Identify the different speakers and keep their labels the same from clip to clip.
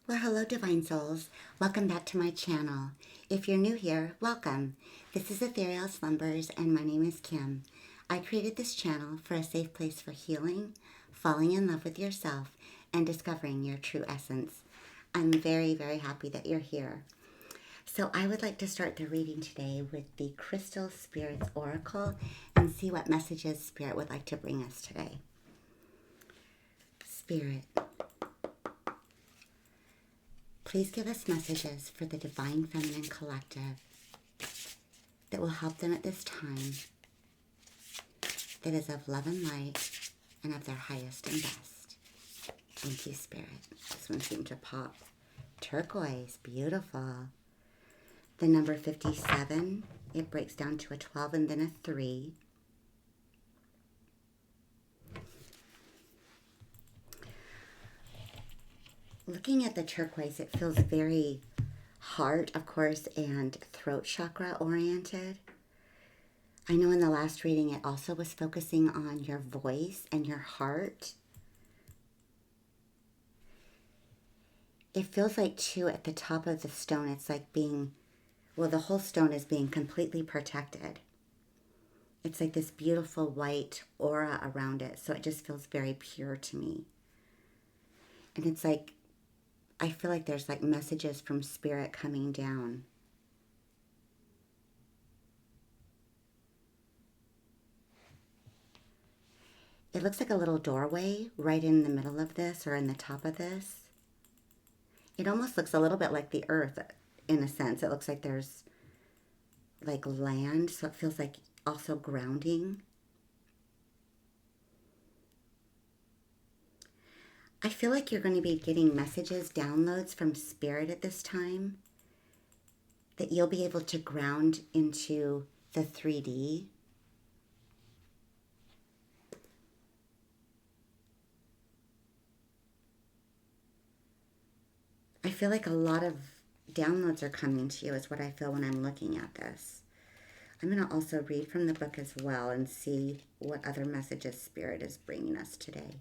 Speaker 1: Well, hello, Divine Souls. Welcome back to my channel. If you're new here, welcome. This is Ethereal Slumbers, and my name is Kim. I created this channel for a safe place for healing, falling in love with yourself, and discovering your true essence. I'm very, very happy that you're here. So I would like to start the reading today with the Crystal Spirits Oracle and see what messages Spirit would like to bring us today. Spirit, please give us messages for the Divine Feminine Collective that will help them at this time, that is of love and light and of their highest and best. Thank you, Spirit. This one seemed to pop. Turquoise, beautiful. The number 57, it breaks down to a 12 and then a 3. Looking at the turquoise, it feels very heart, of course, and throat chakra oriented. I know in the last reading it also was focusing on your voice and your heart. It feels like, too, at the top of the stone, it's like being, well, the whole stone is being completely protected. It's like this beautiful white aura around it, so it just feels very pure to me. And it's like, I feel like there's like messages from Spirit coming down. It looks like a little doorway right in the middle of this or in the top of this. It almost looks a little bit like the earth in a sense. It looks like there's like land, so it feels like also grounding. I feel like you're going to be getting messages, downloads from Spirit at this time, that you'll be able to ground into the 3D. I feel like a lot of downloads are coming to you is what I feel when I'm looking at this. I'm going to also read from the book as well and see what other messages Spirit is bringing us today.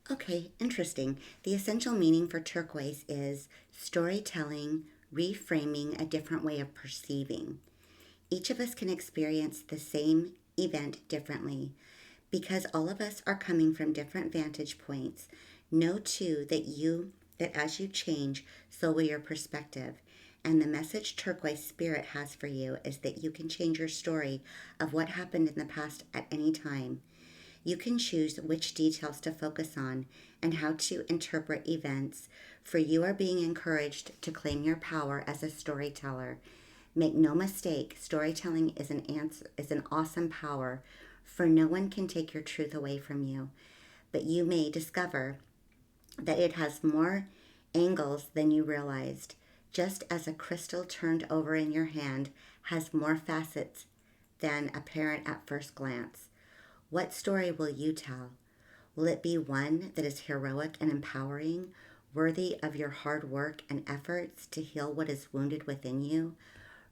Speaker 1: Okay, interesting. The essential meaning for turquoise is storytelling, reframing a different way of perceiving. Each of us can experience the same event differently. Because all of us are coming from different vantage points, know too that as you change, so will your perspective. And the message Turquoise Spirit has for you is that you can change your story of what happened in the past at any time. You can choose which details to focus on and how to interpret events, for you are being encouraged to claim your power as a storyteller. Make no mistake, storytelling is an awesome power, for no one can take your truth away from you. But you may discover that it has more angles than you realized, just as a crystal turned over in your hand has more facets than apparent at first glance. What story will you tell? Will it be one that is heroic and empowering, worthy of your hard work and efforts to heal what is wounded within you?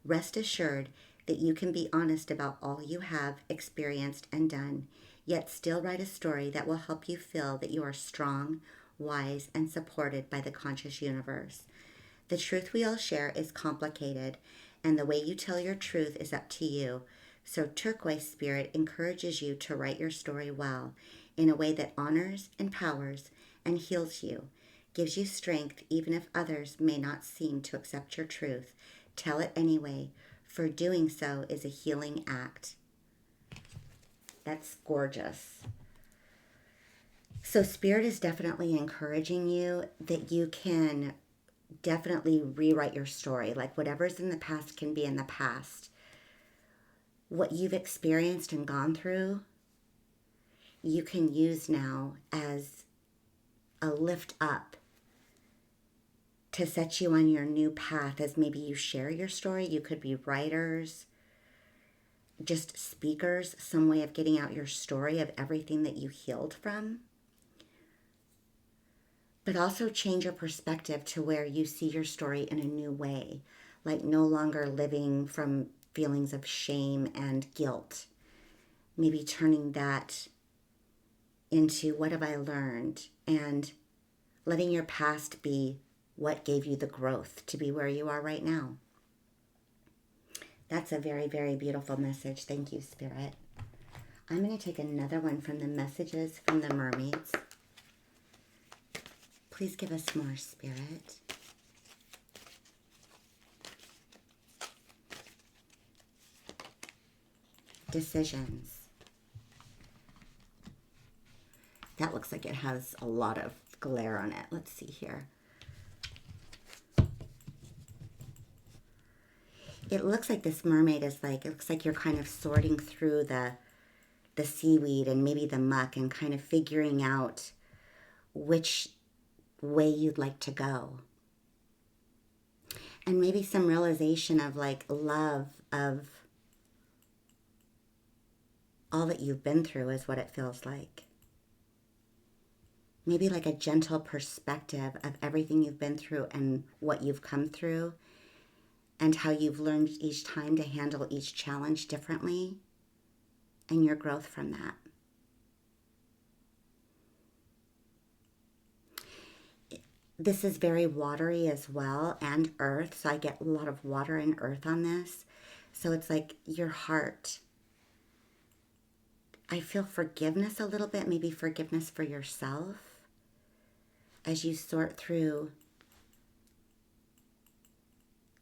Speaker 1: Rest assured that you can be honest about all you have experienced and done, yet still write a story that will help you feel that you are strong, wise, and supported by the conscious universe. The truth we all share is complicated, and the way you tell your truth is up to you. So Turquoise Spirit encourages you to write your story well, in a way that honors, empowers, and heals you, gives you strength even if others may not seem to accept your truth. Tell it anyway, for doing so is a healing act. That's gorgeous. So Spirit is definitely encouraging you that you can definitely rewrite your story. Like whatever's in the past can be in the past. What you've experienced and gone through, you can use now as a lift up to set you on your new path. As maybe you share your story. You could be writers, just speakers, some way of getting out your story of everything that you healed from. But also change your perspective to where you see your story in a new way, like no longer living from feelings of shame and guilt. Maybe turning that into what have I learned, and letting your past be what gave you the growth to be where you are right now. That's a very, very beautiful message. Thank you, Spirit. I'm going to take another one from the messages from the mermaids. Please give us more, Spirit. Decisions. That looks like it has a lot of glare on it. Let's see here. It looks like this mermaid is like, it looks like you're kind of sorting through the seaweed and maybe the muck and kind of figuring out which way you'd like to go. And maybe some realization of like love of all that you've been through is what it feels like. Maybe like a gentle perspective of everything you've been through and what you've come through and how you've learned each time to handle each challenge differently and your growth from that. This is very watery as well, and earth, so I get a lot of water and earth on this. So it's like your heart. I feel forgiveness a little bit, maybe forgiveness for yourself as you sort through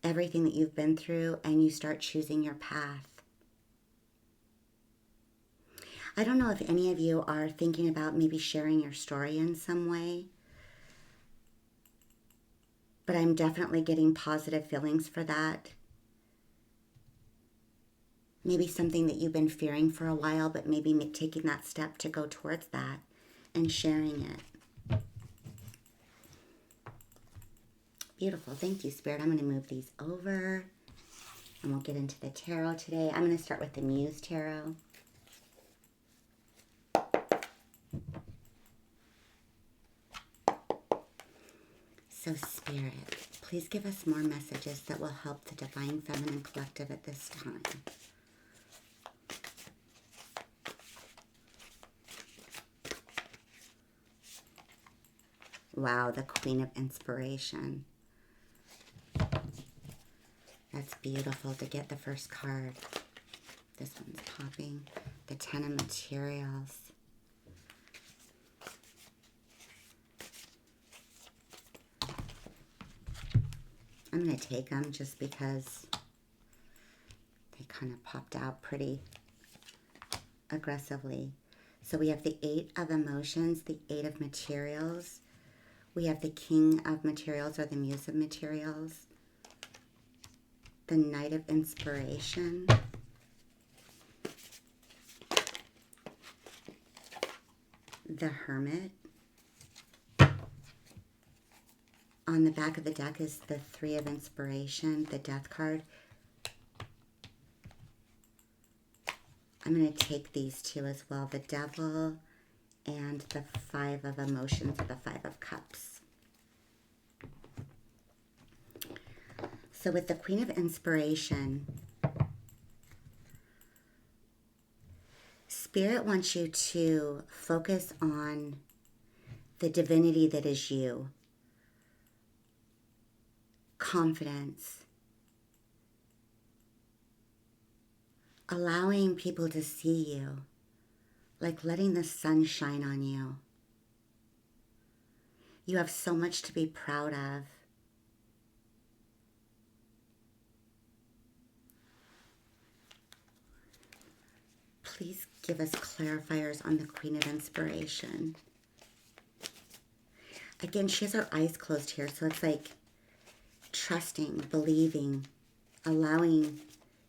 Speaker 1: everything that you've been through and you start choosing your path. I don't know if any of you are thinking about maybe sharing your story in some way, but I'm definitely getting positive feelings for that. Maybe something that you've been fearing for a while, but maybe taking that step to go towards that and sharing it. Beautiful. Thank you, Spirit. I'm going to move these over and we'll get into the tarot today. I'm going to start with the Muse Tarot. So, Spirit, please give us more messages that will help the Divine Feminine Collective at this time. Wow, the Queen of Inspiration. That's beautiful to get the first card. This one's popping. The Ten of Materials. I'm going to take them just because they kind of popped out pretty aggressively. So we have the Eight of Emotions, the Eight of Materials. We have the King of Materials or the Muse of Materials. The Knight of Inspiration. The Hermit. On the back of the deck is the Three of Inspiration, the Death card. I'm going to take these two as well, the Devil and the Five of Emotions, or the Five of Cups. So with the Queen of Inspiration, Spirit wants you to focus on the divinity that is you. Confidence. Allowing people to see you, like letting the sun shine on you. You have so much to be proud of. Please give us clarifiers on the Queen of Inspiration. Again, she has her eyes closed here, so it's like trusting, believing, allowing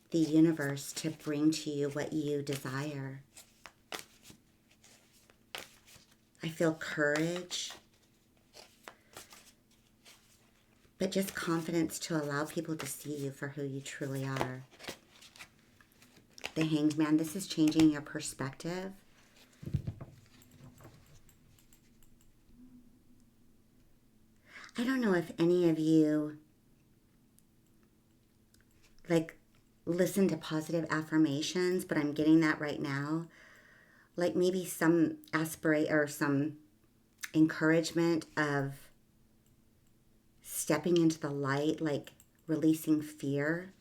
Speaker 1: the universe to bring to you what you desire. I feel courage, but just confidence to allow people to see you for who you truly are. The Hanged Man, this is changing your perspective. any of you like listen to positive affirmations, but I'm getting that right now. Like maybe some aspirate or some encouragement of stepping into the light, like releasing fear.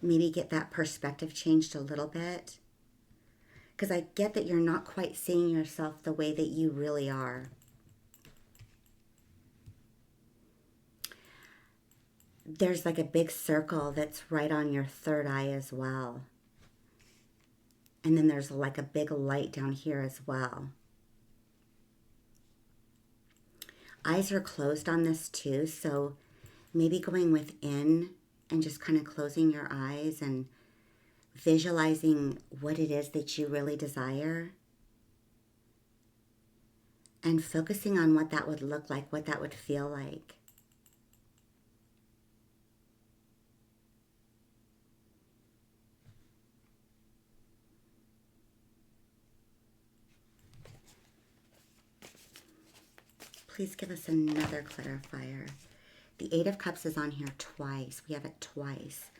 Speaker 1: Maybe get that perspective changed a little bit. Because I get that you're not quite seeing yourself the way that you really are. There's like a big circle that's right on your third eye as well. And then there's like a big light down here as well. Eyes are closed on this too, so maybe going within and just kind of closing your eyes and visualizing what it is that you really desire. And focusing on what that would look like, what that would feel like. Please give us another clarifier. The Eight of Cups is on here twice. We have it twice.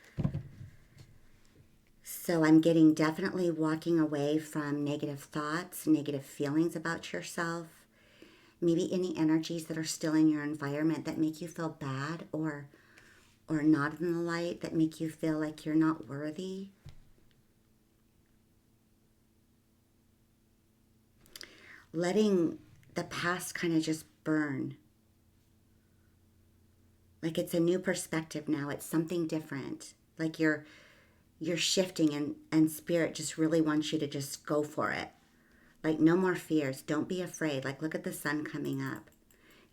Speaker 1: So I'm getting definitely walking away from negative thoughts, negative feelings about yourself. Maybe any energies that are still in your environment that make you feel bad or not in the light, that make you feel like you're not worthy. Letting the past kind of just burn. Like it's a new perspective now. It's something different. Like you're shifting and spirit just really wants you to just go for it. Like no more fears. Don't be afraid. Like look at the sun coming up.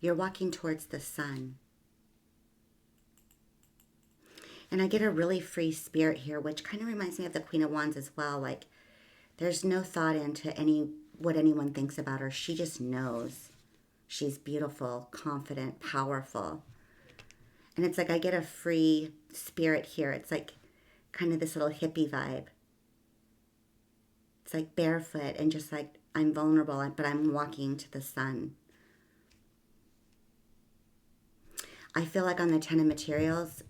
Speaker 1: You're walking towards the sun. And I get a really free spirit here, which kind of reminds me of the Queen of Wands as well. Like there's no thought into what anyone thinks about her. She just knows. She's beautiful, confident, powerful. And it's like I get a free spirit here. It's like kind of this little hippie vibe. It's like barefoot and just like I'm vulnerable, but I'm walking to the sun. I feel like on the Ten of Materials,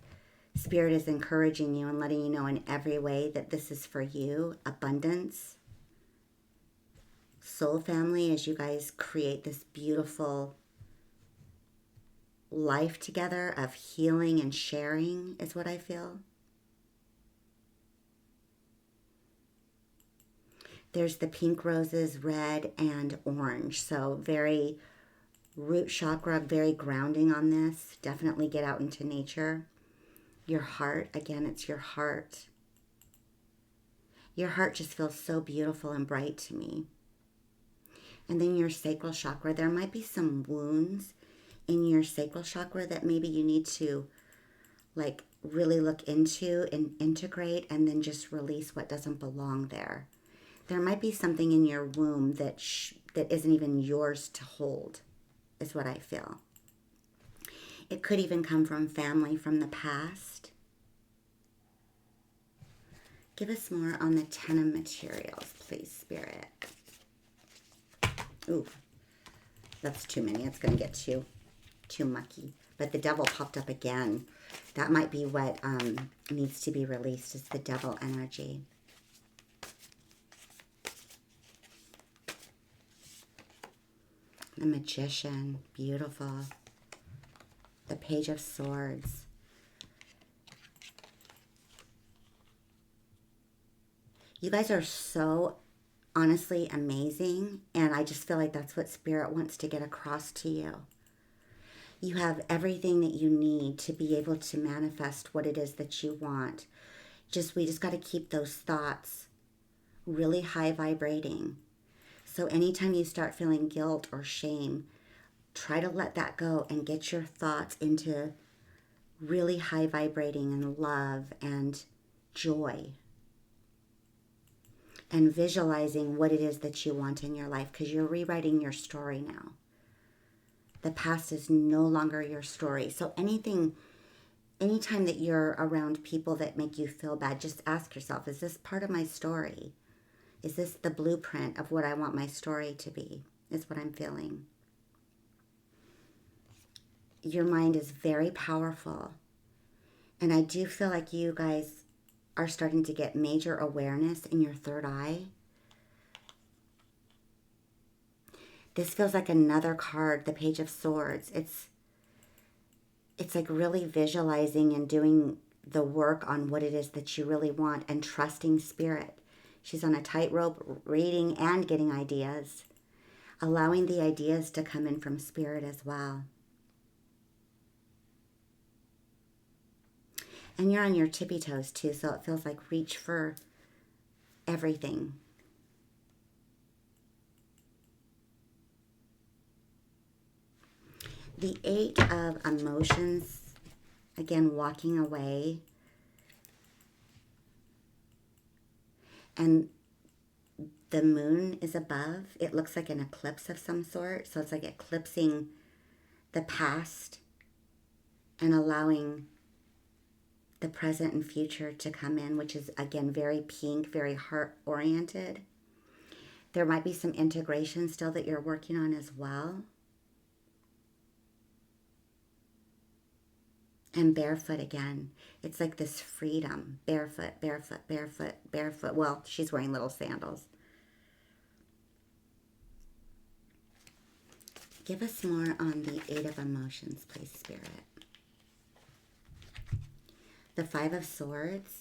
Speaker 1: Spirit is encouraging you and letting you know in every way that this is for you. Abundance. Soul family, as you guys create this beautiful life together of healing and sharing is what I feel. There's the pink roses, red and orange. So very root chakra, very grounding on this. Definitely get out into nature. Your heart, again, it's your heart. Your heart just feels so beautiful and bright to me. And then your sacral chakra, there might be some wounds in your sacral chakra that maybe you need to like really look into and integrate and then just release what doesn't belong there. There might be something in your womb that isn't even yours to hold, is what I feel. It could even come from family from the past. Give us more on the Ten of Materials, please, Spirit. Ooh, that's too many. It's going to get too mucky. But the Devil popped up again. That might be what needs to be released, is the Devil energy. The Magician, beautiful. The Page of Swords. You guys are so honestly amazing, and I just feel like that's what Spirit wants to get across to you. You have everything that you need to be able to manifest what it is that you want. We just got to keep those thoughts really high vibrating. So anytime you start feeling guilt or shame, try to let that go and get your thoughts into really high vibrating and love and joy. And visualizing what it is that you want in your life, because you're rewriting your story now. The past is no longer your story. So anytime that you're around people that make you feel bad, just ask yourself, is this part of my story? Is this the blueprint of what I want my story to be? Is what I'm feeling. your mind is very powerful. And I do feel like you guys are starting to get major awareness in your third eye. This feels like another card, the Page of Swords. It's like really visualizing and doing the work on what it is that you really want and trusting Spirit. She's on a tightrope, reading and getting ideas, allowing the ideas to come in from Spirit as well. And you're on your tippy toes too, so it feels like reach for everything. The 8 of Emotions, again, walking away. And the moon is above. It looks like an eclipse of some sort. So it's like eclipsing the past and allowing the present and future to come in, which is, again, very pink, very heart-oriented. There might be some integration still that you're working on as well. And barefoot again. It's like this freedom. Barefoot, barefoot, barefoot, barefoot. Well, she's wearing little sandals. Give us more on the 8 of Emotions, please, Spirit. The 5 of Swords.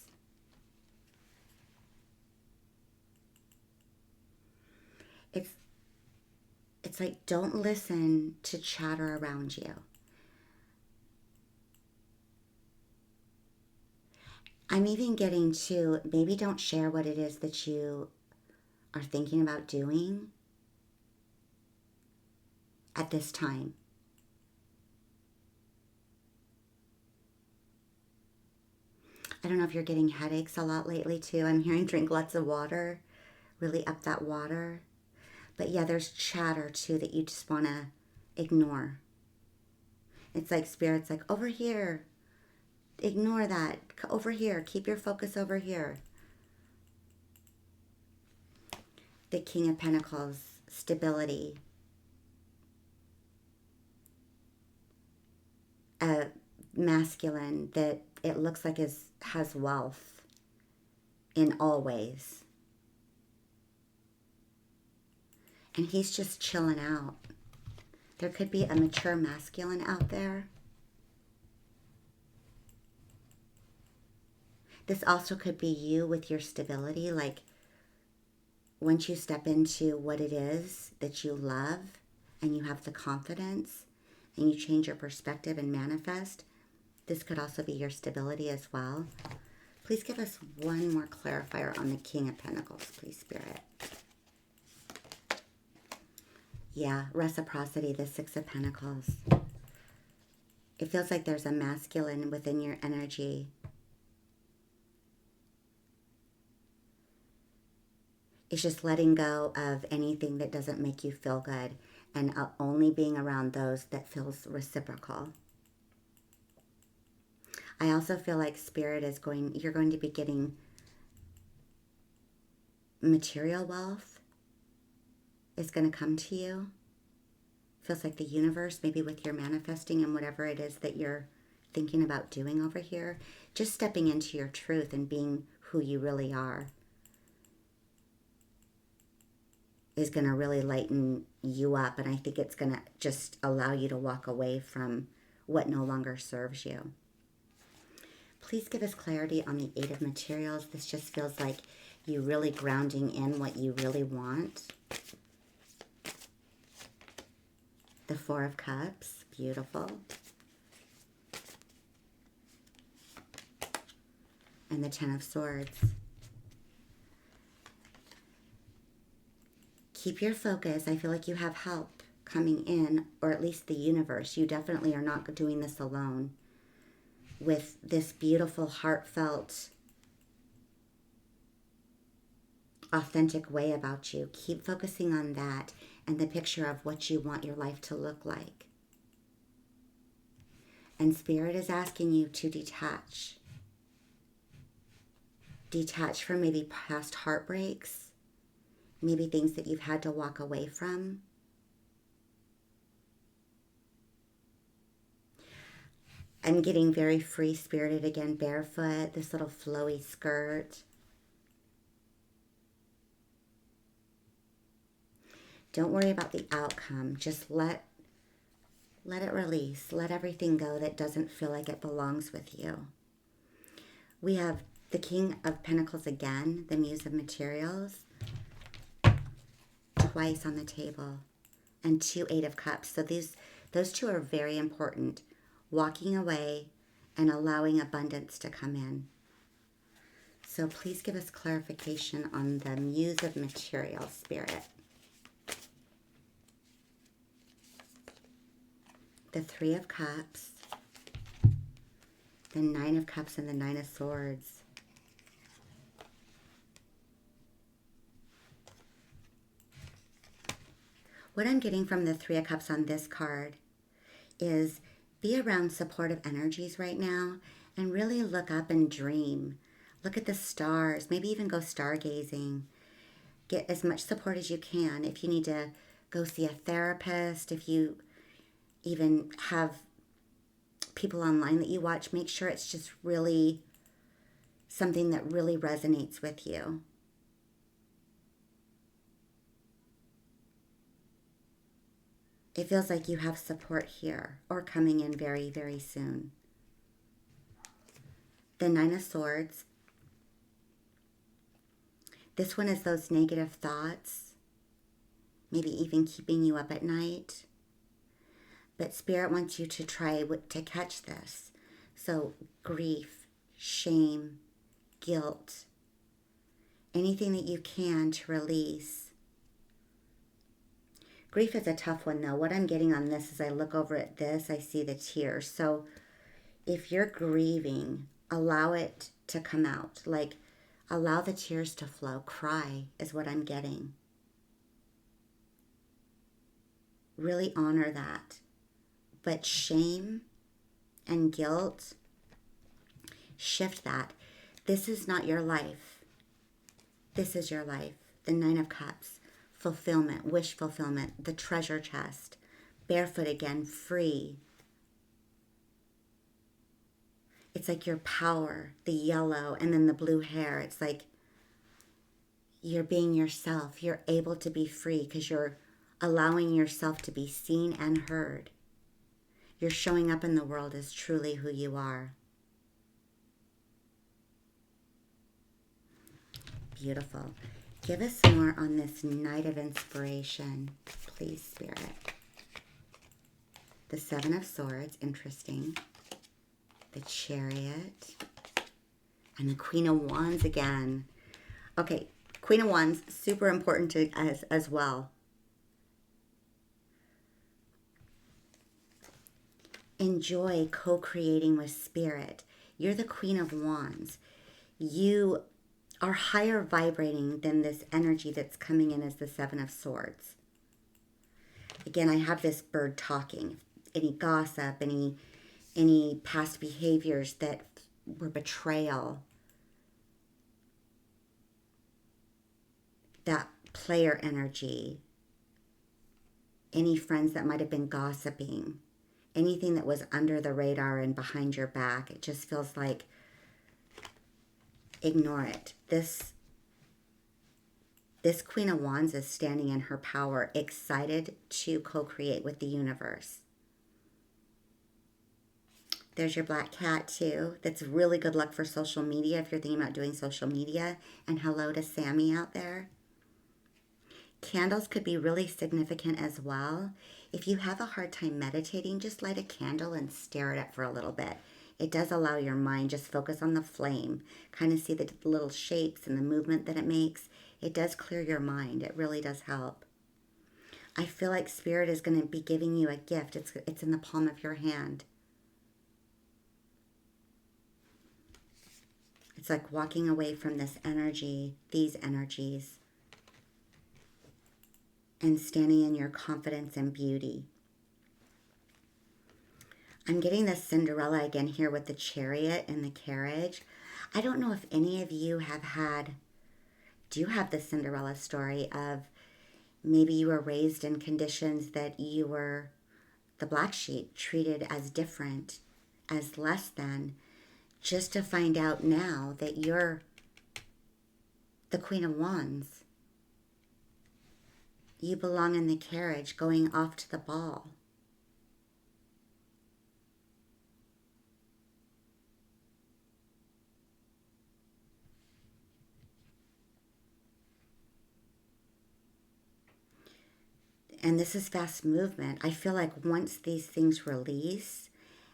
Speaker 1: It's like, don't listen to chatter around you. I'm even getting to, maybe don't share what it is that you are thinking about doing at this time. I don't know if you're getting headaches a lot lately too. I'm hearing drink lots of water, really up that water. But yeah, there's chatter too that you just want to ignore. It's like Spirit's like, over here. Ignore that. Over here. Keep your focus over here. The King of Pentacles, stability. A masculine that it looks like has wealth in all ways. And he's just chilling out. There could be a mature masculine out there. This also could be you with your stability. Like, once you step into what it is that you love and you have the confidence and you change your perspective and manifest, this could also be your stability as well. Please give us one more clarifier on the King of Pentacles, please, Spirit. Yeah, reciprocity, the 6 of Pentacles. It feels like there's a masculine within your energy. It's just letting go of anything that doesn't make you feel good and only being around those that feels reciprocal. I also feel like Spirit is you're going to be getting material wealth is going to come to you. Feels like the universe, maybe with your manifesting and whatever it is that you're thinking about doing over here, just stepping into your truth and being who you really are is going to really lighten you up. And I think it's going to just allow you to walk away from what no longer serves you. Please give us clarity on the 8 of Materials. This just feels like you really grounding in what you really want. The 4 of Cups, beautiful. And the 10 of Swords. Keep your focus. I feel like you have help coming in, or at least the universe. You definitely are not doing this alone. With this beautiful, heartfelt, authentic way about you. Keep focusing on that and the picture of what you want your life to look like. And Spirit is asking you to detach. Detach from maybe past heartbreaks, maybe things that you've had to walk away from. I'm getting very free-spirited again, barefoot, this little flowy skirt. Don't worry about the outcome. Just let it release. Let everything go that doesn't feel like it belongs with you. We have the King of Pentacles again, the Muse of Materials, twice on the table, and 2 Eight of Cups. So those two are very important. Walking away and allowing abundance to come in. So please give us clarification on the Muse of Materials, Spirit. The 3 of Cups, the 9 of Cups, and the 9 of Swords. What I'm getting from the 3 of Cups on this card is be around supportive energies right now and really look up and dream. Look at the stars, maybe even go stargazing. Get as much support as you can. If you need to go see a therapist, if you even have people online that you watch, make sure it's just really something that really resonates with you. It feels like you have support here or coming in very, very soon. The 9 of Swords. This one is those negative thoughts, maybe even keeping you up at night. But Spirit wants you to try to catch this. So grief, shame, guilt, anything that you can to release. Grief is a tough one though. What I'm getting on this is I look over at this, I see the tears. So if you're grieving, allow it to come out. Like allow the tears to flow. Cry is what I'm getting. Really honor that. But shame and guilt, shift that. This is not your life. This is your life. The 9 of Cups, fulfillment, wish fulfillment, the treasure chest, barefoot again, free. It's like your power, the yellow, and then the blue hair. It's like you're being yourself. You're able to be free because you're allowing yourself to be seen and heard. You're showing up in the world as truly who you are. Beautiful. Give us more on this Night of Inspiration, please, Spirit. The 7 of Swords, interesting. The Chariot. And the Queen of Wands again. Okay, Queen of Wands, super important to us as well. Enjoy co-creating with Spirit. You're the Queen of Wands. You are higher vibrating than this energy that's coming in as the 7 of Swords. Again, I have this bird talking. Any gossip, any past behaviors that were betrayal, that player energy, any friends that might have been gossiping, anything that was under the radar and behind your back, it just feels like ignore it. This Queen of Wands is standing in her power, excited to co-create with the universe. There's your black cat too. That's really good luck for social media if you're thinking about doing social media. And hello to Sammy out there. Candles could be really significant as well. If you have a hard time meditating, just light a candle and stare at it for a little bit. It does allow your mind just focus on the flame, kind of see the little shapes and the movement that it makes. It does clear your mind. It really does help. I feel like Spirit is going to be giving you a gift. It's in the palm of your hand. It's like walking away from this energy, these energies, and standing in your confidence and beauty. I'm getting the Cinderella again here with the Chariot and the Carriage. I don't know if any of you do have the Cinderella story of maybe you were raised in conditions that you were the black sheep, treated as different, as less than, just to find out now that you're the Queen of Wands. You belong in the carriage going off to the ball. And this is fast movement. I feel like once these things release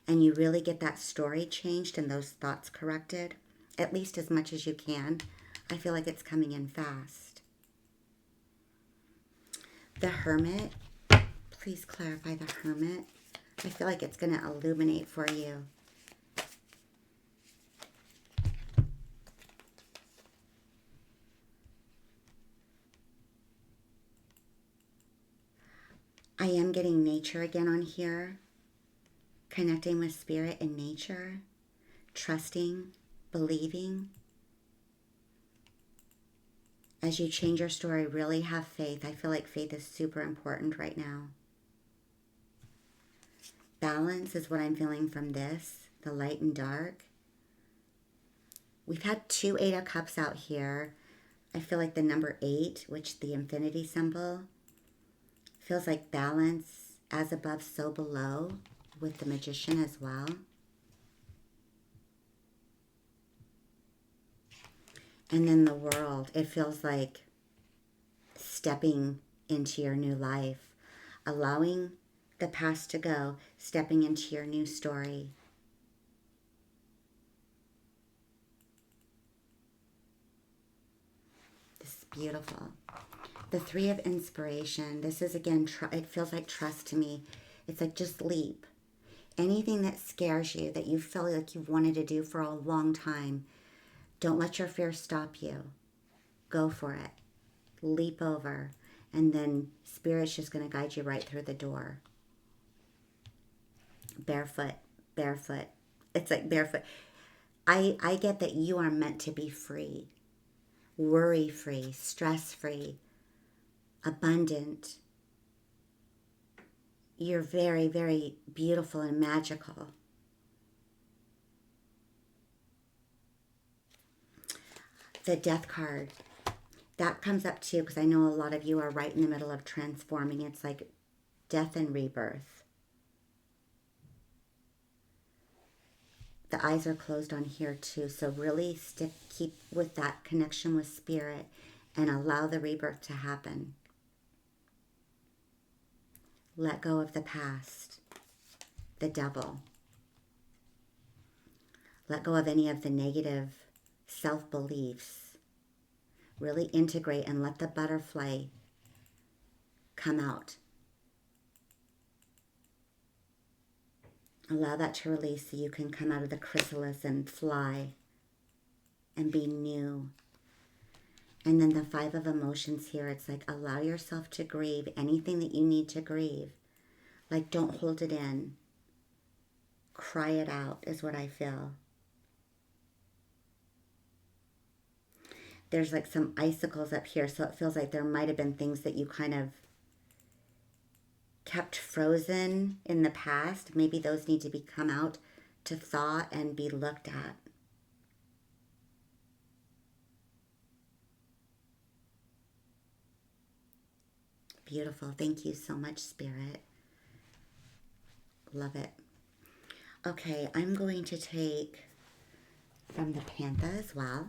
Speaker 1: and you really get that story changed and those thoughts corrected, at least as much as you can, I feel like it's coming in fast. The Hermit, please clarify the Hermit. I feel like it's going to illuminate for you. I am getting nature again on here. Connecting with spirit and nature. Trusting, believing. As you change your story, really have faith. I feel like faith is super important right now. Balance is what I'm feeling from this, the light and dark. We've had 2 Eight of Cups out here. I feel like the number 8, which the infinity symbol, feels like balance, as above, so below, with the Magician as well. And then the World, it feels like stepping into your new life, allowing the past to go, stepping into your new story. This is beautiful. The Three of Inspiration, this is again, it feels like trust to me. It's like just leap. Anything that scares you, that you feel like you've wanted to do for a long time, don't let your fear stop you. Go for it. Leap over. And then Spirit's just going to guide you right through the door. Barefoot, barefoot. It's like barefoot. I get that you are meant to be free. Worry-free, stress-free, abundant. You're very, very beautiful and magical. The Death card, that comes up too, because I know a lot of you are right in the middle of transforming. It's like death and rebirth. The eyes are closed on here too, so really keep with that connection with spirit and allow the rebirth to happen. Let go of the past. The Devil. Let go of any of the negative self-beliefs. Really integrate and let the butterfly come out. Allow that to release so you can come out of the chrysalis and fly and be new. And then the Five of Emotions here, it's like allow yourself to grieve anything that you need to grieve. Like don't hold it in. Cry it out is what I feel. There's like some icicles up here, so it feels like there might have been things that you kind of kept frozen in the past. Maybe those need to come out to thaw and be looked at. Beautiful. Thank you so much, Spirit. Love it. Okay, I'm going to take from the Panther as well.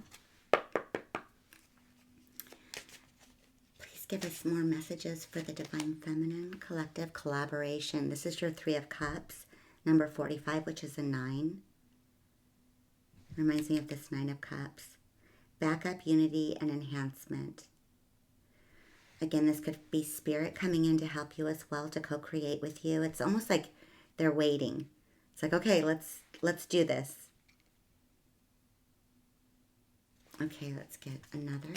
Speaker 1: Please give us more messages for the Divine Feminine Collective Collaboration. This is your Three of Cups, number 45, which is a 9. Reminds me of this 9 of Cups. Backup, unity, and enhancement. Again, this could be Spirit coming in to help you as well, to co-create with you. It's almost like they're waiting. It's like, okay, let's do this. Okay, let's get another.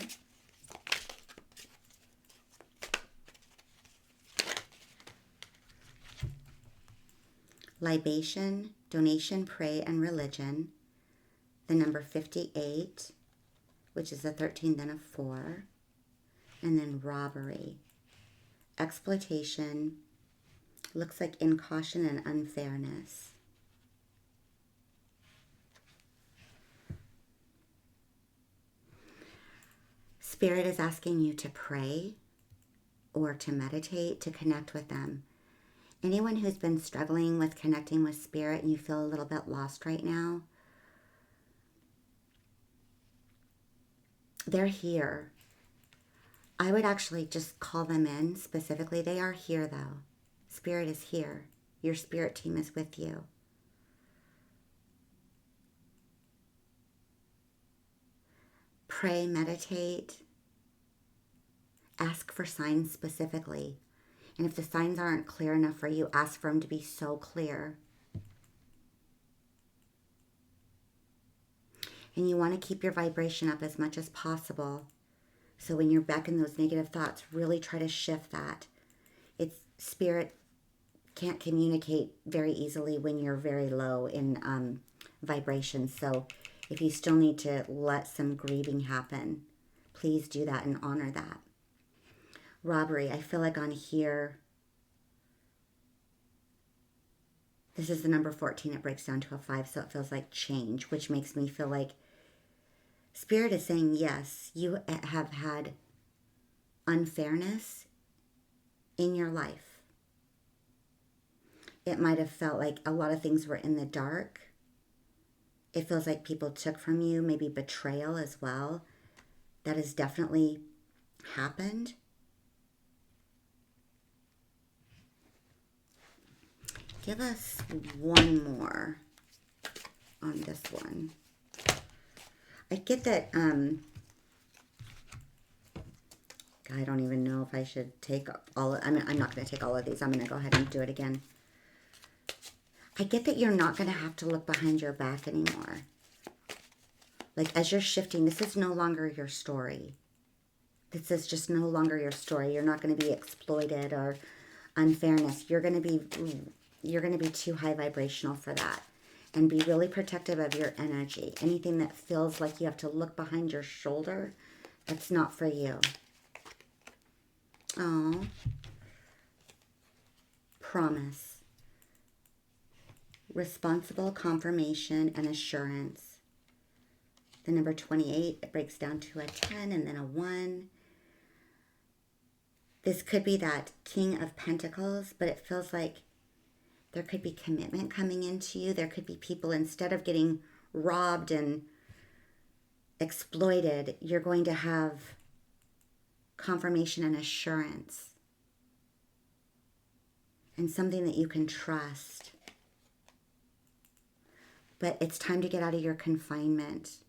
Speaker 1: Libation, donation, pray, and religion. The number 58, which is a 13, then a 4. And then robbery. Exploitation. Looks like incaution and unfairness. Spirit is asking you to pray or to meditate to connect with them. Anyone who's been struggling with connecting with Spirit and you feel a little bit lost right now, they're here. I would actually just call them in specifically. They are here though. Spirit is here. Your spirit team is with you. Pray, meditate, ask for signs specifically. And if the signs aren't clear enough for you, ask for them to be so clear. And you want to keep your vibration up as much as possible. So when you're back in those negative thoughts, really try to shift that. Spirit can't communicate very easily when you're very low in vibration. So if you still need to let some grieving happen, please do that and honor that. Robbery, I feel like on here, this is the number 14. It breaks down to a 5, so it feels like change, which makes me feel like Spirit is saying, yes, you have had unfairness in your life. It might have felt like a lot of things were in the dark. It feels like people took from you, maybe betrayal as well. That has definitely happened. Give us one more on this one. I get that, I don't even know if I should take all, I'm not going to take all of these. I'm going to go ahead and do it again. I get that you're not going to have to look behind your back anymore. Like as you're shifting, this is no longer your story. This is just no longer your story. You're not going to be exploited or unfairness. You're going to be too high vibrational for that. And be really protective of your energy. Anything that feels like you have to look behind your shoulder, that's not for you. Oh. Promise. Responsible confirmation and assurance. The number 28, it breaks down to a 10 and then a 1. This could be that King of Pentacles, but it feels like there could be commitment coming into you. There could be people, instead of getting robbed and exploited, you're going to have confirmation and assurance. And something that you can trust. But it's time to get out of your confinement.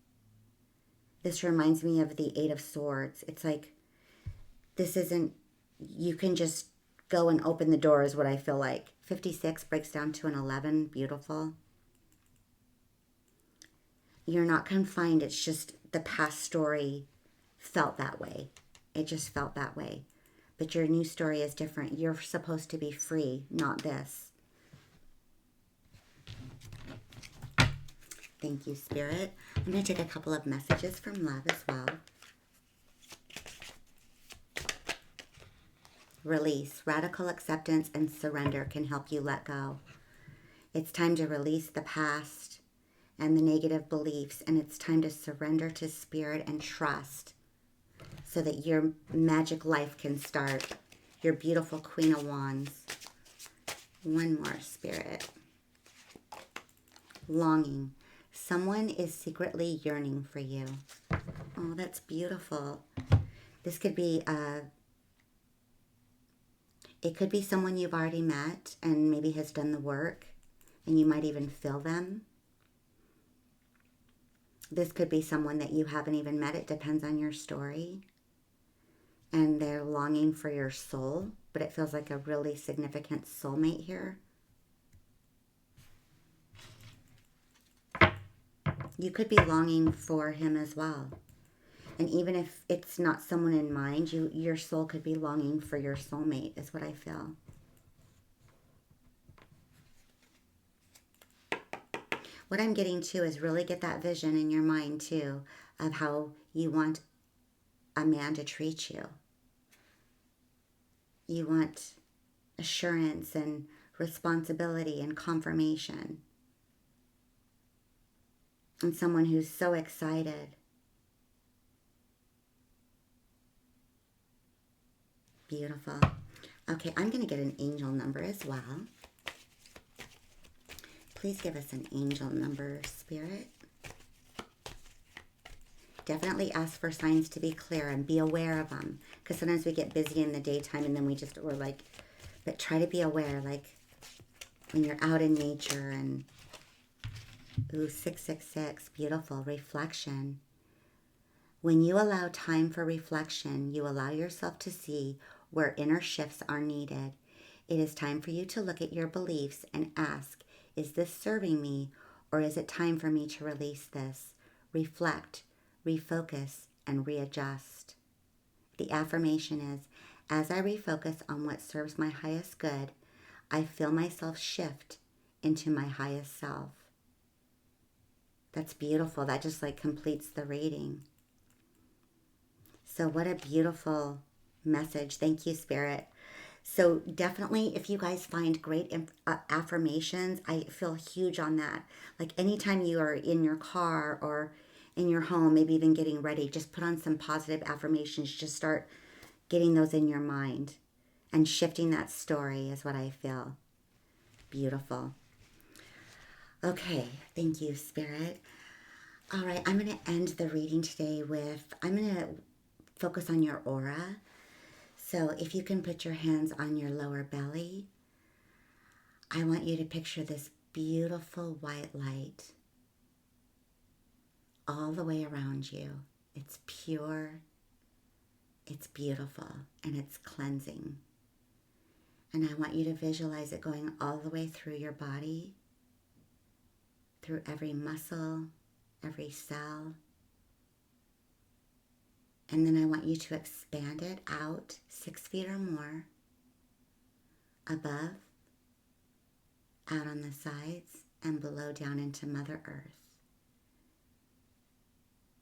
Speaker 1: This reminds me of the 8 of Swords. It's like, this isn't, you can just go and open the door is what I feel like. 56 breaks down to an 11. Beautiful. You're not confined. It's just the past story felt that way. It just felt that way. But your new story is different. You're supposed to be free, not this. Thank you, Spirit. I'm going to take a couple of messages from love as well. Release. Radical acceptance and surrender can help you let go. It's time to release the past and the negative beliefs, and it's time to surrender to Spirit and trust so that your magic life can start. Your beautiful Queen of Wands. One more, Spirit. Longing. Someone is secretly yearning for you. Oh, that's beautiful. This could be it could be someone you've already met and maybe has done the work, and you might even feel them. This could be someone that you haven't even met. It depends on your story. And they're longing for your soul, but it feels like a really significant soulmate here. You could be longing for him as well. And even if it's not someone in mind, your soul could be longing for your soulmate, is what I feel. What I'm getting to is really get that vision in your mind too of how you want a man to treat you. You want assurance and responsibility and confirmation. And someone who's so excited Beautiful. Okay, I'm going to get an angel number as well. Please give us an angel number, Spirit. Definitely ask for signs to be clear and be aware of them. Because sometimes we get busy in the daytime and then we're like, but try to be aware, like when you're out in nature and, ooh, 666, beautiful, reflection. When you allow time for reflection, you allow yourself to see where inner shifts are needed. It is time for you to look at your beliefs and ask, is this serving me, or is it time for me to release this? Reflect, refocus, and readjust. The affirmation is, as I refocus on what serves my highest good, I feel myself shift into my highest self. That's beautiful. That just like completes the reading. So what a beautiful message. Thank you, Spirit. So definitely, if you guys find great affirmations, I feel huge on that. Like anytime you are in your car or in your home, maybe even getting ready, just put on some positive affirmations. Just start getting those in your mind and shifting that story is what I feel. Beautiful. Okay, thank you, Spirit. All right, I'm going to end the reading today with, I'm going to focus on your aura. So if you can put your hands on your lower belly, I want you to picture this beautiful white light all the way around you. It's pure, it's beautiful, and it's cleansing. And I want you to visualize it going all the way through your body, through every muscle, every cell. And then I want you to expand it out 6 feet or more, above, out on the sides, and below down into Mother Earth.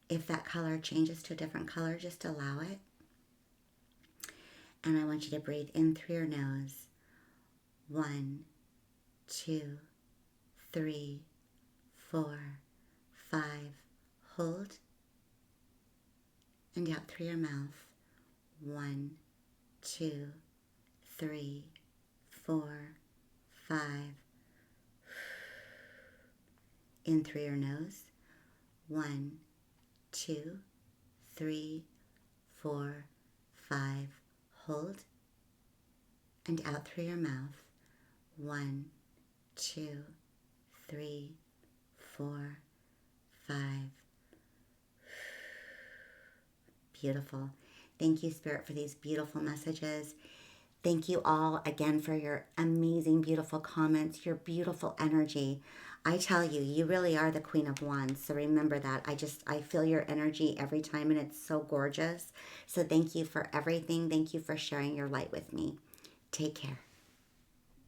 Speaker 1: If that color changes to a different color, just allow it. And I want you to breathe in through your nose. 1, 2, 3, 4, 5. Hold. And out through your mouth. 1, 2, 3, 4, 5. In through your nose. 1, 2, 3, 4, 5. Hold. And out through your mouth. 1, 2, 3, 4, 5. Beautiful. Thank you, Spirit, for these beautiful messages. Thank you all again for your amazing, beautiful comments, your beautiful energy. I tell you, you really are the Queen of Wands. So remember that. I feel your energy every time and it's so gorgeous. So thank you for everything. Thank you for sharing your light with me. Take care.